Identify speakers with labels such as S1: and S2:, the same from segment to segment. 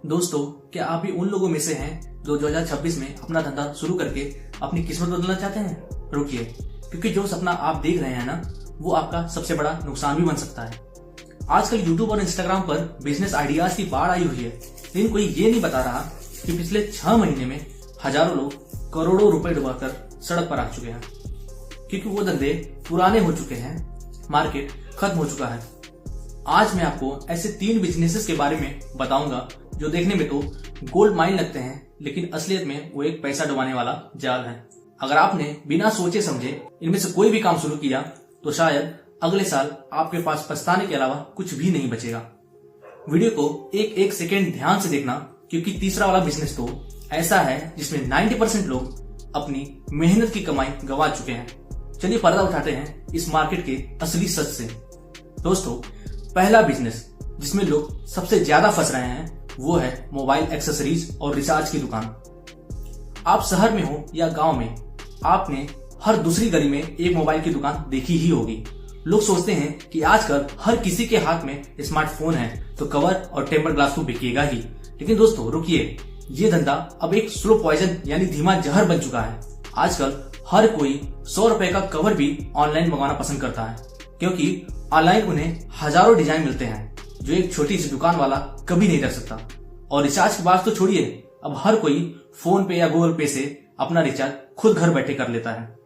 S1: दोस्तों, क्या आप भी उन लोगों में से हैं जो 2026 में अपना धंधा शुरू करके अपनी किस्मत बदलना चाहते हैं? रुकिए, क्योंकि जो सपना आप देख रहे हैं ना, वो आपका सबसे बड़ा नुकसान भी बन सकता है। आजकल यूट्यूब और इंस्टाग्राम पर बिजनेस आइडियाज की बाढ़ आई हुई है, लेकिन कोई ये नहीं बता रहा कि पिछले 6 महीने में हजारों लोग करोड़ों रुपए डुबाकर सड़क पर आ चुके हैं, क्योंकि वो धंधे पुराने हो चुके हैं, मार्केट खत्म हो चुका है। आज मैं आपको ऐसे 3 बिजनेसेस के बारे में बताऊंगा जो देखने में तो गोल्ड माइन लगते हैं, लेकिन असलियत में वो एक पैसा डुबाने वाला जाल है। अगर आपने बिना सोचे समझे इनमें से कोई भी काम शुरू किया तो शायद अगले साल आपके पास पछताने के अलावा कुछ भी नहीं बचेगा। वीडियो को एक एक सेकेंड ध्यान से देखना, क्योंकि तीसरा वाला बिजनेस तो ऐसा है जिसमें 90% लोग अपनी मेहनत की कमाई गंवा चुके हैं। चलिए पर्दा उठाते हैं इस मार्केट के असली सच से। दोस्तों, पहला बिजनेस जिसमें लोग सबसे ज्यादा फंस रहे हैं वो है मोबाइल एक्सेसरीज और रिचार्ज की दुकान। आप शहर में हो या गांव में, आपने हर दूसरी गली में एक मोबाइल की दुकान देखी ही होगी। लोग सोचते हैं कि आजकल हर किसी के हाथ में स्मार्टफोन है तो कवर और टेम्पर ग्लास तो बिकेगा ही। लेकिन दोस्तों रुकिए, ये धंधा अब एक स्लो पॉइजन यानी धीमा जहर बन चुका है। आजकल हर कोई 100 रुपए का कवर भी ऑनलाइन मंगवाना पसंद करता है, क्योंकि ऑनलाइन उन्हें हजारों डिजाइन मिलते हैं जो एक छोटी सी दुकान वाला कभी नहीं रख सकता। और रिचार्ज की बात तो छोड़िए, अब हर कोई फोन पे या गूगल पे से अपना रिचार्ज खुद घर बैठे कर लेता है।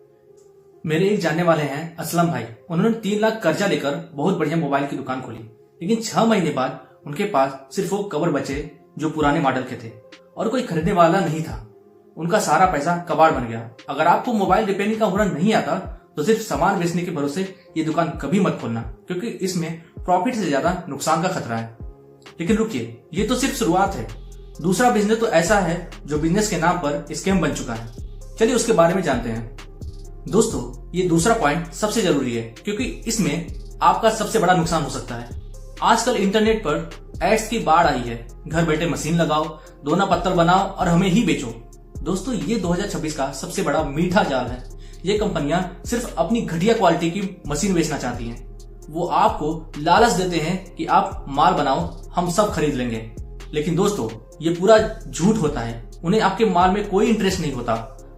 S1: मेरे एक जानने वाले हैं असलम भाई, उन्होंने 3 लाख कर्जा लेकर बहुत बढ़िया मोबाइल की दुकान खोली, लेकिन 6 महीने बाद उनके पास सिर्फ वो कवर बचे जो पुराने मॉडल के थे और कोई खरीदने वाला नहीं था। उनका सारा पैसा कबाड़ बन गया। अगर आपको मोबाइल रिपेयरिंग का हुनर नहीं आता तो सिर्फ सामान बेचने के भरोसे ये दुकान कभी मत खोलना, क्योंकि इसमें प्रॉफिट से ज्यादा नुकसान का खतरा है। लेकिन रुकिए, ये तो सिर्फ शुरुआत है। दूसरा बिजनेस तो ऐसा है जो बिजनेस के नाम पर स्कैम बन चुका है। चलिए उसके बारे में जानते हैं। दोस्तों, ये दूसरा पॉइंट सबसे जरूरी है, क्योंकि इसमें आपका सबसे बड़ा नुकसान हो सकता है। आजकल इंटरनेट पर एड्स की बाढ़ आई है। घर बैठे मशीन लगाओ, दोना पत्तल बनाओ और हमें ही बेचो। दोस्तों, ये 2026 का सबसे बड़ा मीठा जाल है। ये कंपनियां सिर्फ अपनी घटिया क्वालिटी की मशीन बेचना चाहती हैं। वो आपको लालच देते हैं कि आप माल बनाओ, हम सब खरीद लेंगे। लेकिन दोस्तों, ये पूरा झूठ होता है। उन्हें आपके माल में कोई इंटरेस्ट नहीं होता,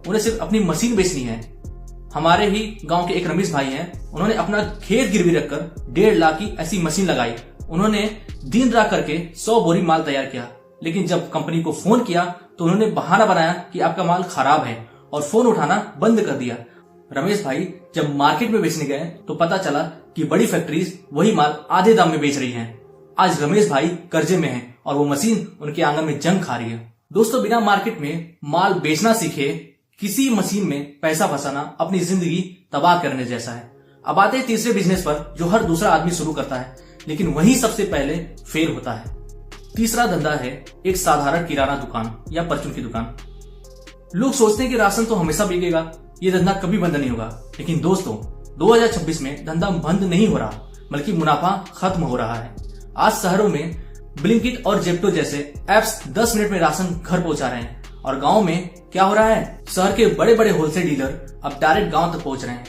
S1: उन्हें सिर्फ अपनी मशीन बेचनी है। हमारे ही गांव के एक रमेश भाई हैं, उन्होंने अपना खेत गिरवी रखकर 1.5 लाख की ऐसी मशीन लगाई। उन्होंने दिन रात करके 100 बोरी माल तैयार किया, लेकिन जब कंपनी को फोन किया तो उन्होंने बहाना बनाया कि आपका माल खराब है और फोन उठाना बंद कर दिया। रमेश भाई जब मार्केट में बेचने गए तो पता चला कि बड़ी फैक्ट्रीज वही माल आधे दाम में बेच रही हैं। आज रमेश भाई कर्जे में हैं और वो मशीन उनके आंगन में जंग खा रही है। दोस्तों, बिना मार्केट में माल बेचना सीखे किसी मशीन में पैसा फंसाना अपनी जिंदगी तबाह करने जैसा है। अब आते हैं तीसरे बिजनेस पर, जो हर दूसरा आदमी शुरू करता है, लेकिन वही सबसे पहले फेल होता है। तीसरा धंधा है एक साधारण किराना दुकान या परचून की दुकान। लोग सोचते हैं कि राशन तो हमेशा बिकेगा, ये धंधा कभी बंद नहीं होगा। लेकिन दोस्तों, 2026 में धंधा बंद नहीं हो रहा, बल्कि मुनाफा खत्म हो रहा है। आज शहरों में ब्लिंकिट और जेप्टो जैसे एप्स 10 मिनट में राशन घर पहुंचा रहे हैं, और गांव में क्या हो रहा है, शहर के बड़े बड़े होलसेल डीलर अब डायरेक्ट गांव तक पहुंच रहे हैं,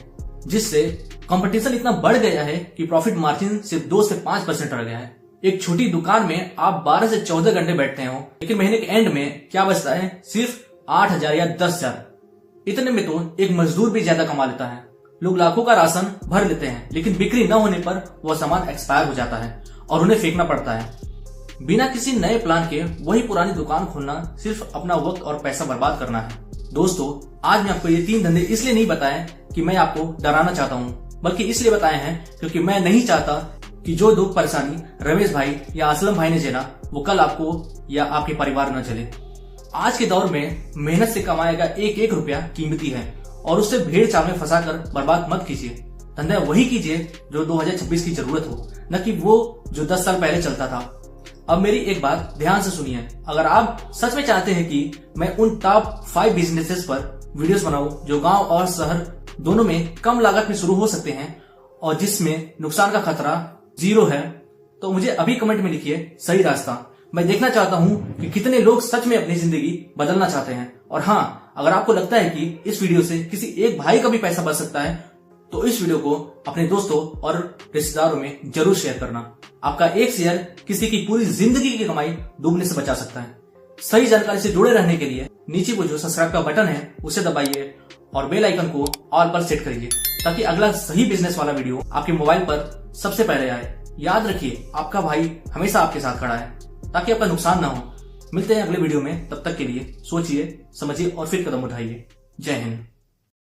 S1: जिससे कंपटीशन इतना बढ़ गया है कि प्रॉफिट मार्जिन सिर्फ 2 से 5% रह गया है। एक छोटी दुकान में आप 12 से 14 घंटे बैठते हो, लेकिन महीने के एंड में क्या बचता है, सिर्फ 8,000 या 10,000। इतने में तो एक मजदूर भी ज्यादा कमा लेता है। लोग लाखों का राशन भर लेते हैं, लेकिन बिक्री न होने पर वह सामान एक्सपायर हो जाता है और उन्हें फेंकना पड़ता है। बिना किसी नए प्लान के वही पुरानी दुकान खोलना सिर्फ अपना वक्त और पैसा बर्बाद करना है। दोस्तों, आज मैं आपको ये 3 धंधे इसलिए नहीं बताए कि मैं आपको डराना चाहता हूँ, बल्कि इसलिए बताए हैं क्योंकि मैं नहीं चाहता कि जो दुख परेशानी रमेश भाई या असलम भाई ने झेला वो कल आपको या आपके परिवार न झेले। आज के दौर में मेहनत से कमाया गया एक एक रुपया कीमती है, और उससे भेड़ चाल में फंसाकर बर्बाद मत कीजिए। धंधा वही कीजिए जो 2026 की जरूरत हो, न कि वो जो 10 साल पहले चलता था। अब मेरी एक बात ध्यान से सुनिए, अगर आप सच में चाहते हैं कि मैं उन टॉप 5 बिजनेसेस पर वीडियोस बनाऊं जो गांव और शहर दोनों में कम लागत में शुरू हो सकते हैं और जिसमें नुकसान का खतरा 0 है, तो मुझे अभी कमेंट में लिखिए सही रास्ता। मैं देखना चाहता हूं कि कितने लोग सच में अपनी जिंदगी बदलना चाहते हैं। और हाँ, अगर आपको लगता है कि इस वीडियो से किसी एक भाई का भी पैसा बच सकता है, तो इस वीडियो को अपने दोस्तों और रिश्तेदारों में जरूर शेयर करना। आपका एक शेयर किसी की पूरी जिंदगी की कमाई डूबने से बचा सकता है। सही जानकारी से जुड़े रहने के लिए नीचे को जो सब्सक्राइब का बटन है उसे दबाइए और बेल आइकन को ऑल पर सेट करिए ताकि अगला सही बिजनेस वाला वीडियो आपके मोबाइल पर सबसे पहले आए। याद रखिए, आपका भाई हमेशा आपके साथ खड़ा है ताकि आपका नुकसान ना हो। मिलते हैं अगले वीडियो में, तब तक के लिए सोचिए, समझिए और फिर कदम उठाइए। जय हिंद।